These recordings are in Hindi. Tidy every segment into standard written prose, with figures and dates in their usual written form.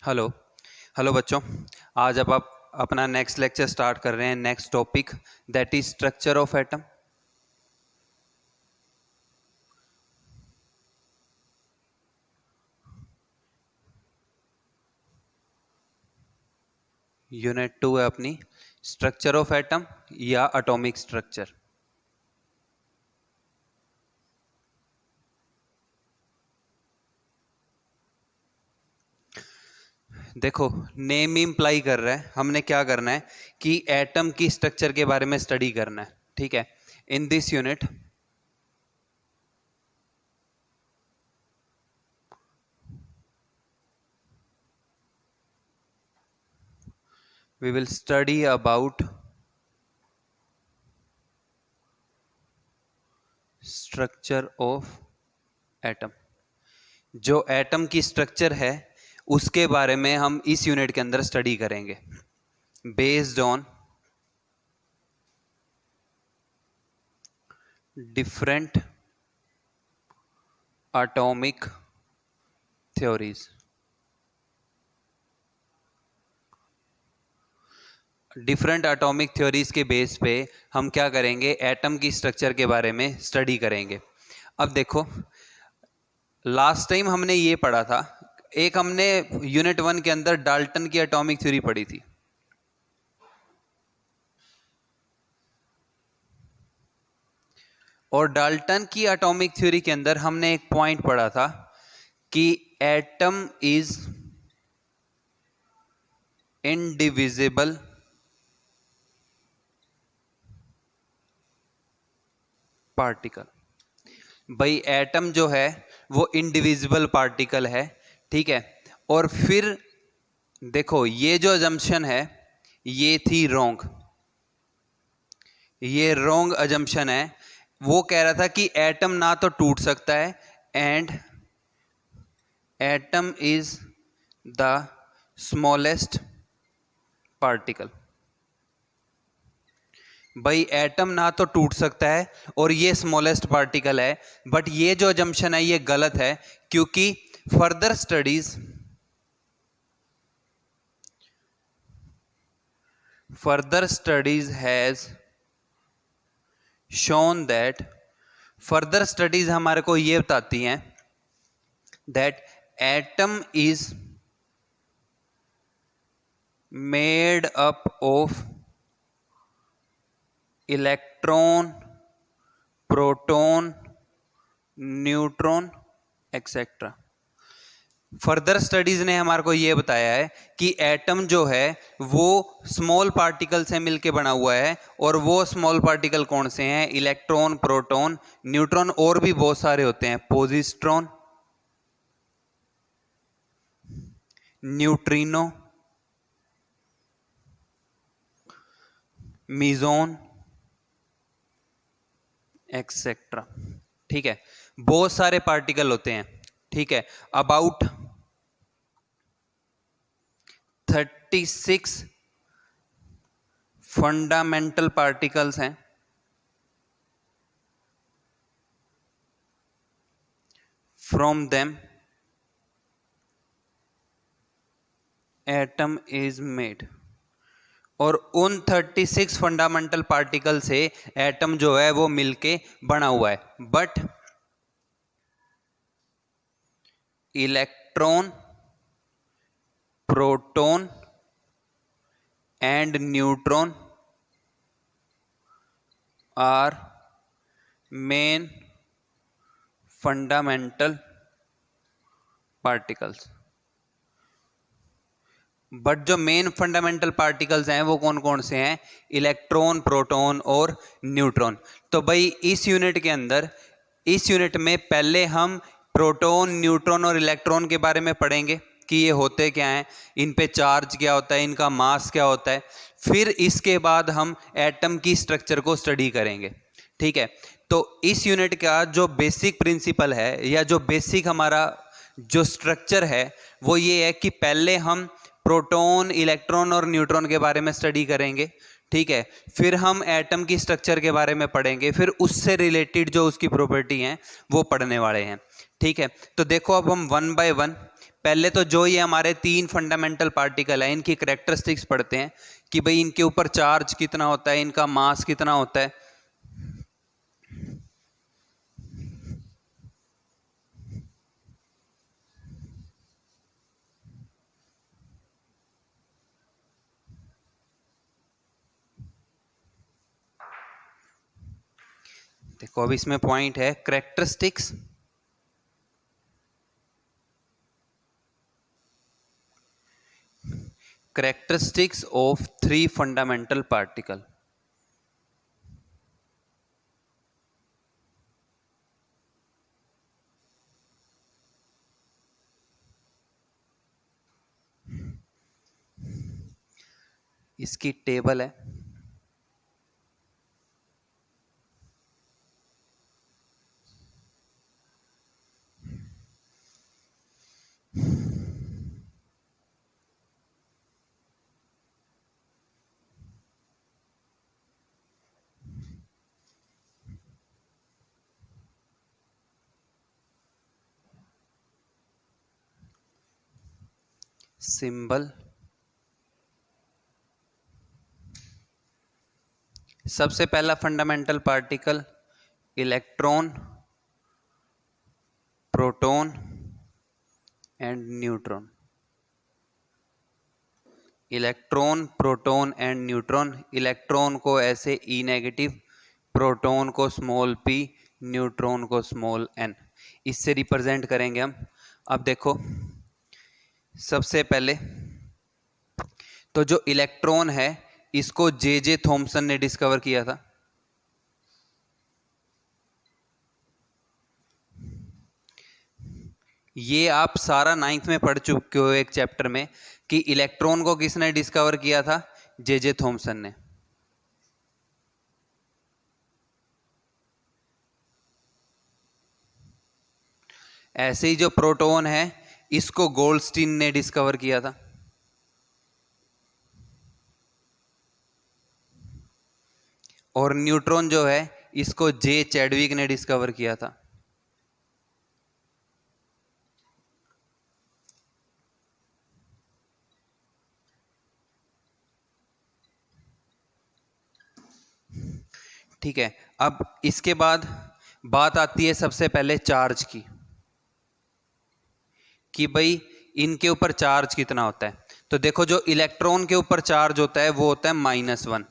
हेलो हेलो बच्चों। आज अब आप अपना नेक्स्ट लेक्चर स्टार्ट कर रहे हैं। Next topic that is structure of atom. Unit 2 है अपनी स्ट्रक्चर ऑफ एटम या एटॉमिक स्ट्रक्चर। देखो, नेम इंप्लाई कर रहा है हमने क्या करना है कि एटम की स्ट्रक्चर के बारे में स्टडी करना है। ठीक है, in this unit we will study about structure of atom। जो एटम की स्ट्रक्चर है उसके बारे में हम इस यूनिट के अंदर स्टडी करेंगे based on different atomic theories. Different atomic theories के बेस पे हम क्या करेंगे, एटम की स्ट्रक्चर के बारे में स्टडी करेंगे। अब देखो, लास्ट टाइम हमने ये पढ़ा था, एक हमने यूनिट 1 के अंदर डाल्टन की एटॉमिक थ्योरी पढ़ी थी। और डाल्टन की एटॉमिक थ्योरी के अंदर हमने एक पॉइंट पढ़ा था कि एटम इज इनडिविजिबल पार्टिकल। भाई एटम जो है वो इनडिविजिबल पार्टिकल है। ठीक है, और फिर देखो ये जो अजम्पशन है ये थी रॉन्ग, ये रॉन्ग अजम्पशन है। वो कह रहा था कि एटम ना तो टूट सकता है and atom is the smallest particle. भाई एटम ना तो टूट सकता है और ये स्मॉलेस्ट पार्टिकल है, बट ये जो अजम्पशन है ये गलत है, क्योंकि further studies has shown that, further studies हमारे को ये बताती हैं that atom is made up of electron, proton, neutron etcetera. Further studies ने हमारे को यह बताया है कि एटम जो है वो स्मॉल पार्टिकल से मिलके बना हुआ है, और वो स्मॉल पार्टिकल कौन से हैं? इलेक्ट्रॉन, प्रोटॉन, न्यूट्रॉन, और भी बहुत सारे होते हैं, पॉजिट्रॉन, न्यूट्रिनो, मीजोन एक्सेट्रा। ठीक है, बहुत सारे पार्टिकल होते हैं। ठीक है, अबाउट 36 फंडामेंटल पार्टिकल्स हैं। From them atom is made, और उन 36 फंडामेंटल पार्टिकल से एटम जो है वो मिलके बना हुआ है। But electron, proton and neutron are main fundamental particles. But जो मेन फंडामेंटल पार्टिकल्स हैं वो कौन कौन से हैं? इलेक्ट्रॉन, प्रोटॉन और न्यूट्रॉन। तो भाई इस यूनिट के अंदर, इस यूनिट में पहले हम प्रोटॉन, न्यूट्रॉन और इलेक्ट्रॉन के बारे में पढ़ेंगे कि ये होते क्या हैं, इन पे चार्ज क्या होता है, इनका मास क्या होता है। फिर इसके बाद हम एटम की स्ट्रक्चर को स्टडी करेंगे। ठीक है, तो इस यूनिट का जो बेसिक प्रिंसिपल है या जो बेसिक हमारा जो स्ट्रक्चर है वो ये है कि पहले हम प्रोटॉन, इलेक्ट्रॉन और न्यूट्रॉन के बारे में स्टडी करेंगे। ठीक है, फिर हम एटम की स्ट्रक्चर के बारे में पढ़ेंगे, फिर उससे रिलेटेड जो उसकी प्रॉपर्टी हैं वो पढ़ने वाले हैं। ठीक है, तो देखो अब हम वन बाय वन पहले तो जो ये हमारे 3 फंडामेंटल पार्टिकल है इनकी कैरेक्टरिस्टिक्स पढ़ते हैं कि भाई इनके ऊपर चार्ज कितना होता है, इनका मास कितना होता है। देखो अब इसमें पॉइंट है कैरेक्टरिस्टिक्स ऑफ 3 फंडामेंटल पार्टिकल। इसकी टेबल है, सिंबल। सबसे पहला fundamental particle electron, proton and neutron. Electron, proton and neutron. Electron को ऐसे ई नेगेटिव, प्रोटॉन को स्मॉल p, न्यूट्रॉन को स्मॉल n, इससे रिप्रेजेंट करेंगे हम। अब देखो सबसे पहले तो जो इलेक्ट्रॉन है इसको जे थॉमसन ने डिस्कवर किया था। ये आप सारा 9th में पढ़ चुके हो एक चैप्टर में कि इलेक्ट्रॉन को किसने डिस्कवर किया था, जे थॉमसन ने। ऐसे ही जो प्रोटॉन है इसको गोल्डस्टीन ने डिस्कवर किया था। और न्यूट्रॉन जो है इसको जे चैडविक ने डिस्कवर किया था। ठीक है, अब इसके बाद बात आती है सबसे पहले चार्ज की, कि भाई इनके ऊपर चार्ज कितना होता है। तो देखो जो इलेक्ट्रॉन के ऊपर चार्ज होता है वो होता है -1,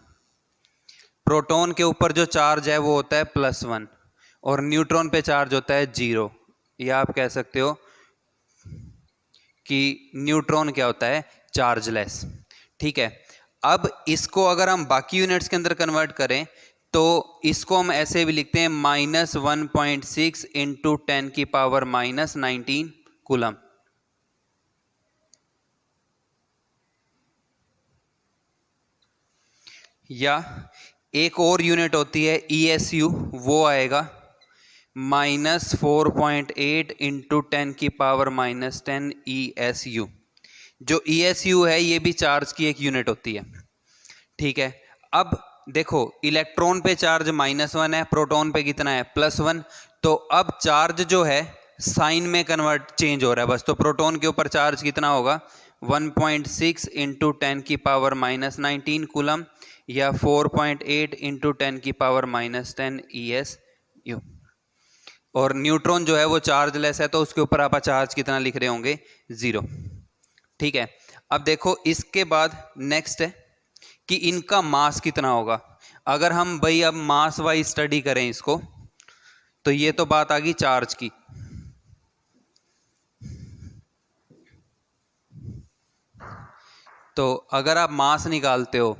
प्रोटॉन के ऊपर जो चार्ज है वो होता है +1, और न्यूट्रॉन पे चार्ज होता है 0। या आप कह सकते हो कि न्यूट्रॉन क्या होता है, चार्जलेस। ठीक है, अब इसको अगर हम बाकी यूनिट्स के अंदर कन्वर्ट करें तो इसको हम ऐसे भी लिखते हैं -1.6 इंटू 10⁻⁻19 कूलम। या एक और यूनिट होती है ESU, वो आएगा -4.8 इंटू 10⁻⁻10 ESU। जो ESU है ये भी चार्ज की एक यूनिट होती है। ठीक है, अब देखो इलेक्ट्रॉन पे चार्ज -1 है, प्रोटॉन पे कितना है +1, तो अब चार्ज जो है साइन में कन्वर्ट चेंज हो रहा है बस। तो प्रोटॉन के ऊपर चार्ज कितना होगा, 1.6 इंटू 10⁻⁻19 कूलम, या 4.8 इंटू 10⁻⁻10 ESU। और न्यूट्रॉन जो है वो चार्जलेस है तो उसके ऊपर आप चार्ज कितना लिख रहे होंगे, 0। ठीक है, अब देखो इसके बाद नेक्स्ट है कि इनका मास कितना होगा। अगर हम भाई अब मास वाइज स्टडी करें इसको, तो ये तो बात आ गई चार्ज की। तो अगर आप मास निकालते हो,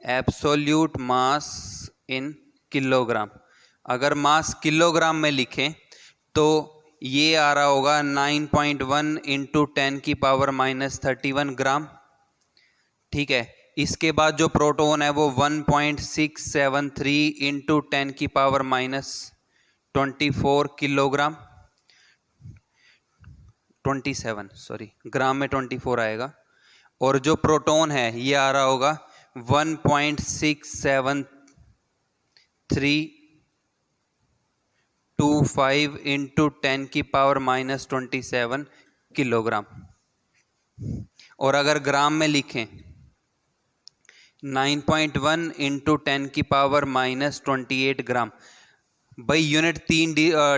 एब्सोल्यूट मास इन किलोग्राम, अगर मास किलोग्राम में लिखें तो ये आ रहा होगा 9.1 इंटू 10⁻⁻31 ग्राम। ठीक है, इसके बाद जो प्रोटॉन है वो 1.673 इंटू 10⁻⁻24 किलोग्राम, 27 सॉरी, ग्राम में 24 आएगा। और जो प्रोटॉन है ये आ रहा होगा 1.6732 9.25 इंटू 10 की पावर -27 किलोग्राम। और अगर ग्राम में लिखें 9.1 इंटू 10 की पावर -28 ग्राम। भाई यूनिट 3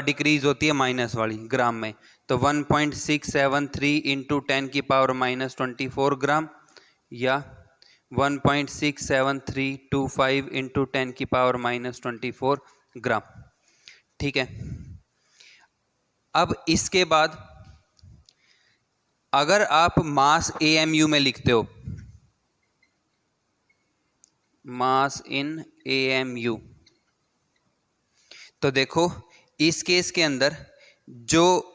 डिक्रीज होती है माइनस वाली ग्राम में, तो 1.673 इंटू 10 की पावर -24 ग्राम या 1.67325 इंटू 10 की पावर -24 ग्राम। ठीक है, अब इसके बाद अगर आप मास AMU में लिखते हो, मास इन AMU, तो देखो इस केस के अंदर जो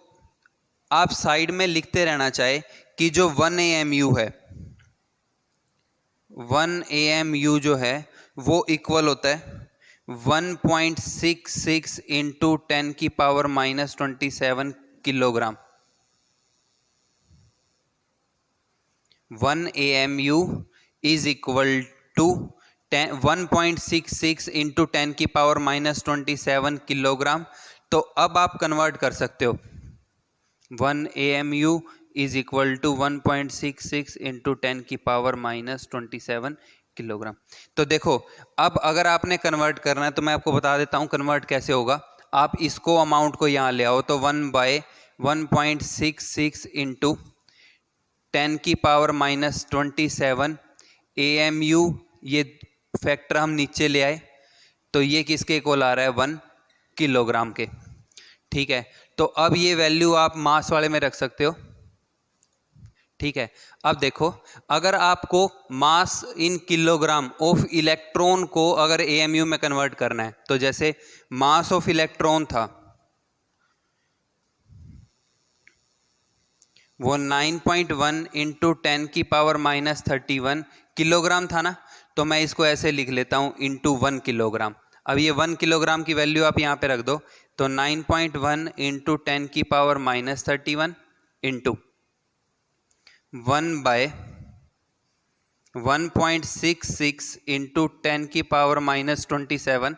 आप साइड में लिखते रहना चाहे कि जो 1 AMU है, 1 AMU जो है वो इक्वल होता है 1.66 इंटू 10 की power -27 kilogram. 1 AMU is equal to 1.66 into 10 की पावर -27 किलोग्राम। तो अब आप कन्वर्ट कर सकते हो, 1 AMU is equal to 1.66 into 10 की पावर -27 किलोग्राम। तो देखो अब अगर आपने कन्वर्ट करना है तो मैं आपको बता देता हूं कन्वर्ट कैसे होगा। आप इसको अमाउंट को यहां ले आओ, तो 1/1.66 इंटू 10 की पावर -27 AMU, ये फैक्टर हम नीचे ले आए, तो ये किसके इक्वल आ रहा है 1 किलोग्राम के। ठीक है, तो अब ये वैल्यू आप मास वाले में रख सकते हो। ठीक है, अब देखो अगर आपको मास इन किलोग्राम ऑफ इलेक्ट्रॉन को अगर AMU में कन्वर्ट करना है, तो जैसे मास ऑफ इलेक्ट्रॉन था वो 9.1 इंटू 10 की पावर -31 किलोग्राम था ना, तो मैं इसको ऐसे लिख लेता हूं इंटू 1 किलोग्राम। अब ये 1 किलोग्राम की वैल्यू आप यहां पे रख दो, तो 9.1 इंटू 10 की पावर -31 इंटू 1/1.66 इंटू 10 की पावर -27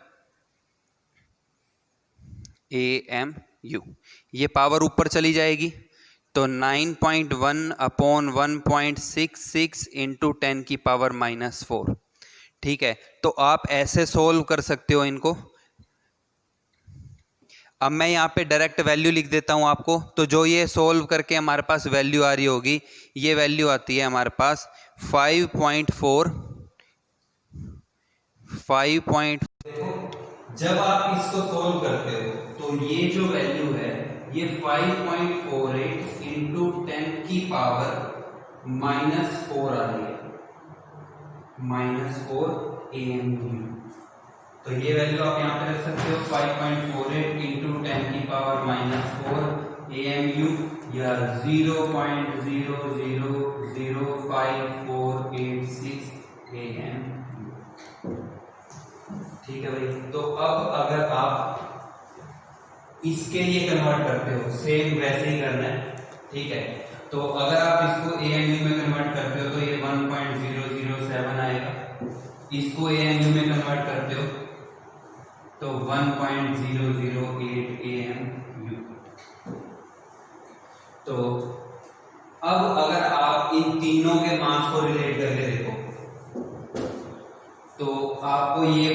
AMU। ये पावर ऊपर चली जाएगी, तो 9.1 अपॉन 1.66 इंटू 10 की पावर -4। ठीक है, तो आप ऐसे सोल्व कर सकते हो इनको। अब मैं यहाँ पे डायरेक्ट वैल्यू लिख देता हूँ आपको, तो जो ये सोल्व करके हमारे पास वैल्यू आ रही होगी, ये वैल्यू आती है हमारे पास 5.4। जब आप इसको सोल्व करते हो तो ये जो वैल्यू है ये 5.48 इंटू 10 की पावर -4 आ रही है, -4 AMU। तो ये वैल्यू आप यहाँ पे रख सकते हो 5.48 इंटू 10 की पावर -4 AMU या 0.000548 AMU। ठीक है भाई, तो अब अगर आप इसके लिए कन्वर्ट करते हो, सेम वैसे ही करना है। ठीक है, तो अगर आप इसको AMU में कन्वर्ट करते हो तो ये 1.007 आएगा, इसको AMU में कन्वर्ट करते हो तो 1.008 AMU। तो अब अगर आप इन तीनों के मास को रिलेट करके देखो तो आपको ये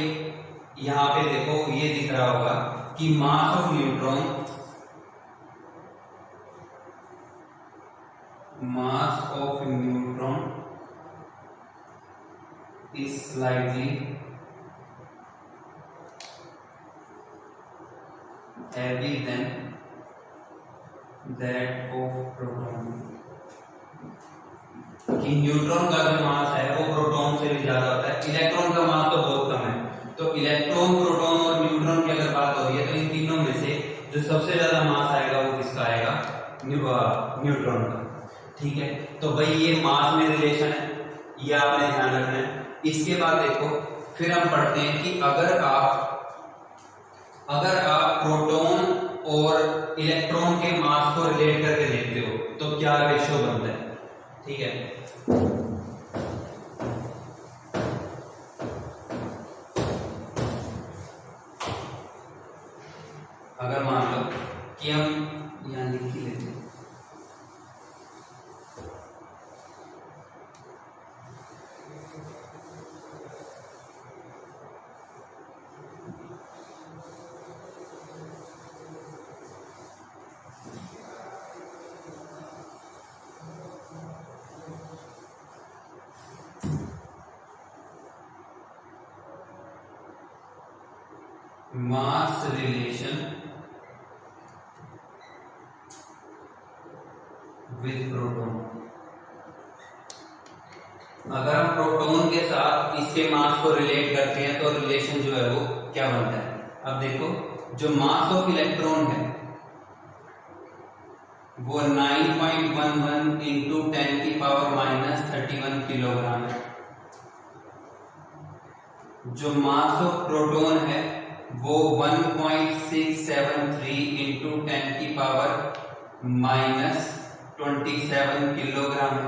यहां पे देखो ये दिख रहा होगा कि mass of neutron is slightly heavy than that of proton। कि न्यूट्रॉन का जो मास है वो प्रोटॉन से भी ज्यादा होता है, इलेक्ट्रॉन का मास तो बहुत कम है। तो इलेक्ट्रॉन, प्रोटॉन और न्यूट्रॉन की अगर बात हो रही है तो इन तीनों में से जो सबसे ज्यादा मास आएगा वो किसका आएगा, न्यूट्रॉन का। ठीक है, तो भाई ये मास में रिलेशन है, ये आपने ध्यान रखना है। इसके बाद देखो फिर हम पढ़ते हैं कि अगर आप प्रोटॉन और इलेक्ट्रॉन के मास को रिलेट करके देखते हो तो क्या रेशियो बनता है। ठीक है, अगर मास रिलेशन विद प्रोटॉन। अगर हम प्रोटॉन के साथ इसके मास को रिलेट करते हैं तो रिलेशन जो है वो क्या बनता है। अब देखो, जो मास ऑफ इलेक्ट्रॉन है वो 9.11 इंटू 10 की पावर माइनस 31 किलोग्राम है। जो मास ऑफ प्रोटॉन है वो 1.673 इंटू 10 की पावर माइनस 27 किलोग्राम है।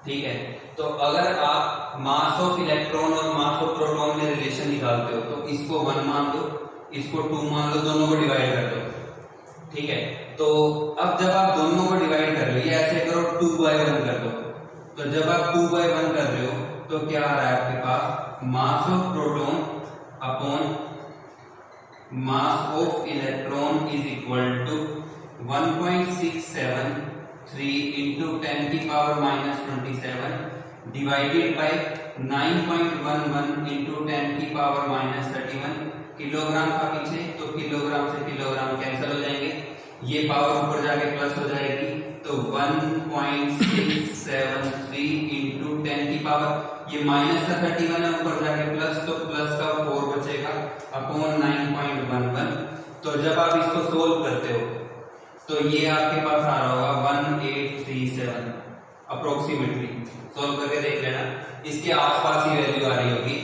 ठीक है, तो अगर आप मास ऑफ इलेक्ट्रॉन और मास ऑफ प्रोटॉन में रिलेशन निकालते हो तो इसको 1 मान लो, इसको 2 मान लो, दोनों को डिवाइड कर दो। ठीक है, तो अब जब आप दोनों को डिवाइड कर लो, ये ऐसे करो 2/1 कर दो, तो जब आप 2/1 कर रहे हो तो क्या आ रहा है आपके पास, mass of proton upon mass of electron is equal to 1.673 into 10 की power minus 27 divided by 9.11 into 10 की पावर माइनस 31 किलोग्राम का पीछे, तो किलोग्राम से किलोग्राम कैंसिल हो जाएंगे, ये पावर ऊपर जाके प्लस हो जाएगी, तो 1.673 इंटू 10 की पावर, ये माइनस का 31 है, ऊपर जाके प्लस, तो प्लस का 4 बचेगा अपॉन 9.11। तो जब आप इसको सोल्व करते हो तो ये आपके पास आ रहा होगा 1837 अप्रोक्सीमेटली। सोल्व करके देख लेना, इसके आसपास ही वैल्यू आ रही होगी।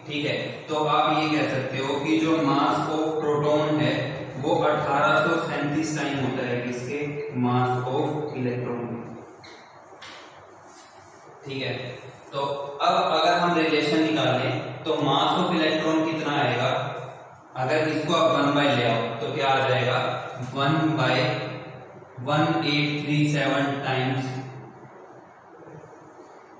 ठीक है, तो आप ये कह सकते हो कि जो मास ऑफ प्रोटॉन है वो 1837 टाइम होता है किसके, मास ऑफ इलेक्ट्रॉन। ठीक है, तो अब अगर हम रिलेशन निकालें तो मास ऑफ इलेक्ट्रॉन कितना आएगा, अगर इसको आप 1 बाय ले आओ तो क्या आ जाएगा 1/1837 टाइम्स।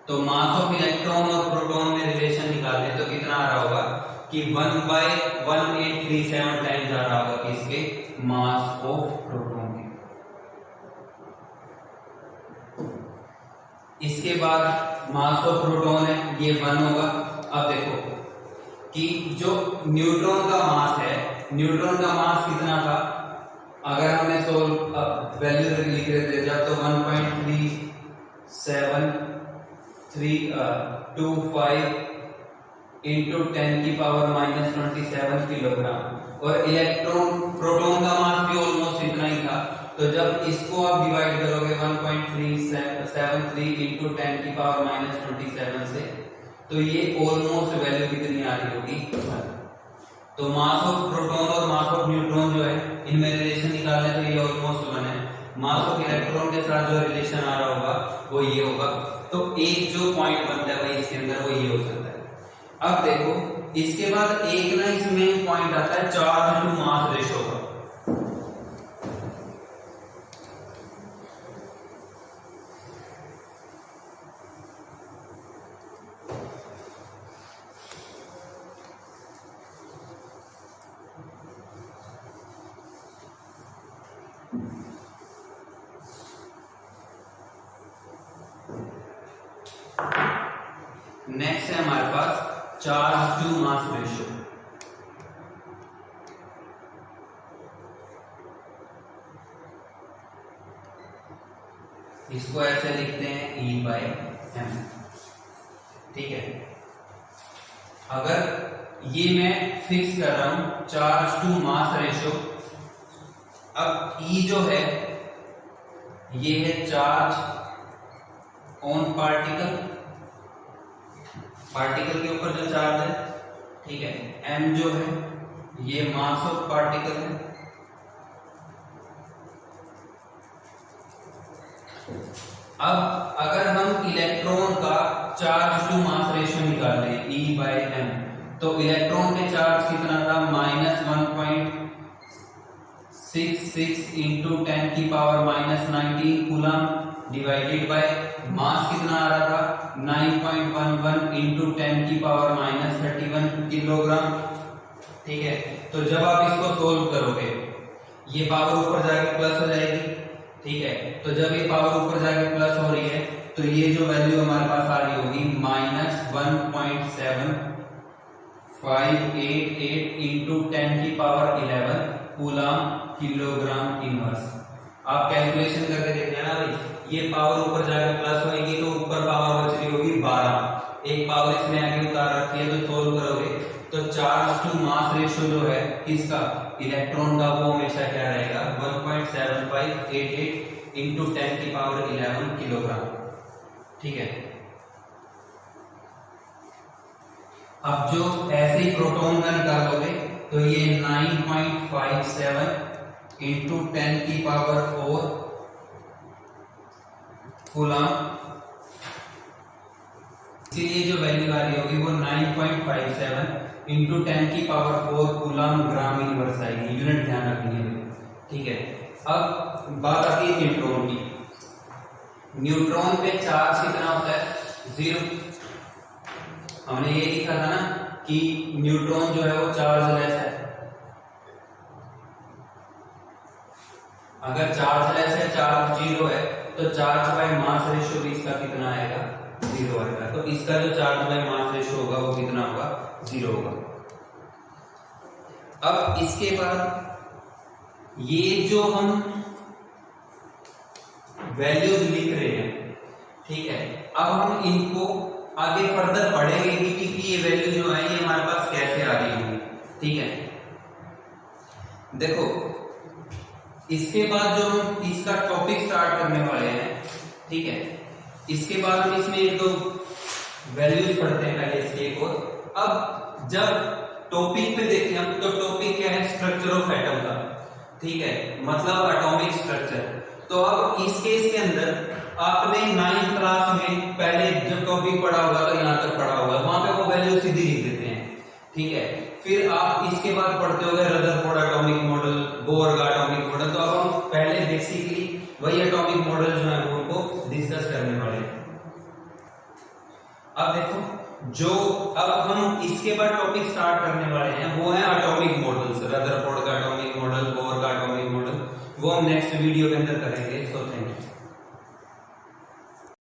तो मास ऑफ इलेक्ट्रॉन और प्रोटॉन में रिलेशन निकालें तो कितना आ रहा होगा कि 1/1837 टाइम्स आ रहा होगा किसके, मास ऑफ प्रोटॉन के। इसके बाद मास ऑफ प्रोटॉन है ये 1 होगा। अब देखो कि जो न्यूट्रॉन का मास है, न्यूट्रॉन का मास कितना था, अगर हमने सोल्व वैल्यू लिख रहे थे जब, तो 1.3725 इंटू 10 की पावर माइनस 27 किलोग्राम, और इलेक्ट्रॉन प्रोटॉन का मास भी ऑलमोस्ट इतना ही था। तो जब इसको आप डिवाइड करोगे 1.373 इंटू 10 की पावर माइनस 27 से, तो ये ऑलमोस्ट वैल्यू कितनी आ रही होगी। तो मास ऑफ प्रोटॉन और मास ऑफ न्यूट्रॉन जो है इनमें रिलेशन निकालने तो ये ऑलमोस्ट 1 है। मास ऑफ इलेक्ट्रॉन के साथ जो रिलेशन आ रहा होगा वो ये होगा। तो एक जो पॉइंट बनता है भाई इसके अंदर वो ये हो सकता है। अब देखो इसके बाद एक ना इसमें पॉइंट आता है चार्ज टू मास रेशो का। नेक्स्ट है हमारे पास चार्ज टू मास रेशियो। इसको ऐसे लिखते हैं E/m। ठीक है, अगर ये मैं फिक्स कर रहा हूं चार्ज टू मास रेशियो, अब E जो है ये है चार्ज ऑन पार्टिकल, पार्टिकल के ऊपर जो चार्ज है। ठीक है, m जो है ये मास ऑफ पार्टिकल है। अब अगर हम इलेक्ट्रॉन का चार्ज टू मास रेशियो निकाल लें E/m, तो इलेक्ट्रॉन के चार्ज कितना था, -1.66 इंटू 10 की power minus 19 coulomb divided by mass कितना आ रहा था 9.11 इंटू 10 की पावर माइनस 31 किलोग्राम। ठीक है, तो जब आप इसको सोल्व करोगे ये पावर ऊपर जाके प्लस हो जाएगी। ठीक है, तो जब ये पावर ऊपर जाके प्लस हो रही है तो ये जो वैल्यू हमारे पास आ रही होगी -1.7 588 इंटू 10⁻11 कूलम किलोग्राम इनवर्स। आप कैलकुलेशन करके देख लेना भाई, ये पावर ऊपर जाकर प्लस होगी तो ऊपर पावर बच रही होगी 12, एक पावर इसमें आगे उतार रखी है तो सोल्व करोगे तो चार्ज टू मास रेशियो जो है किसका, इलेक्ट्रॉन का, वो हमेशा क्या रहेगा 1.7588 इंटू 10⁻11 किलोग्राम। ठीक है, अब जो ऐसे ही प्रोटॉन का निकालोगे तो ये 9.57 इंटू 10⁻4 कूलम, इसलिए जो वैल्यू आ रही होगी वो 9.57 इंटू 10⁻4 कूलम ग्राम इनवर्स आएगी। यूनिट ध्यान रखनी है। ठीक है, अब बात आती है न्यूट्रॉन की। न्यूट्रॉन पे चार्ज कितना होता है, 0। हमने ये लिखा था ना कि न्यूट्रॉन जो है वो चार्जलेस है। अगर चार्जलेस है, चार्ज 0 है, तो चार्ज बाय मास रेशियो भी इसका कितना आएगा, 0 आएगा। तो इसका जो चार्ज बाय मास रेशियो होगा वो कितना होगा, 0 होगा। अब इसके बाद ये जो हम वैल्यूज लिख रहे हैं, ठीक है, अब हम इनको आगे फर्दर पढ़ेंगे कि ये वैल्यू जो है ये हमारे पास कैसे आ रही होगी। ठीक है, देखो इसके बाद जो हम इसका टॉपिक स्टार्ट करने वाले हैं, ठीक है, इसके बाद हम इसमें एक दो वैल्यूज पढ़ते हैं पहले इसके एक और। अब जब टॉपिक पे देखें हम तो टॉपिक क्या है, स्ट्रक्चर ऑफ एटम का। ठीक है, मतलब एटॉमिक स्ट्रक्चर। तो अब इस केस के अंदर आपने 9th क्लास में पहले जब टॉपिक पढ़ा होगा तो यहां तक पढ़ा होगा, वहां पे वो वैल्यू सीधी लिख देते हैं। ठीक है, फिर आप इसके बाद पढ़ते होगे रदरफोर्ड एटॉमिक मॉडल, बोर का एटॉमिक मॉडल। तो अब हम पहले बेसिकली वही एटॉमिक मॉडल जो है उनको डिस्कस करने वाले हैं। अब देखो जो अब हम इसके बाद टॉपिक स्टार्ट करने वाले हैं वो है एटॉमिक मॉडल्स, रदरफोर्ड का एटॉमिक मॉडल, बोर का एटॉमिक मॉडल, वो हम नेक्स्ट वीडियो के अंदर करेंगे। So thank you.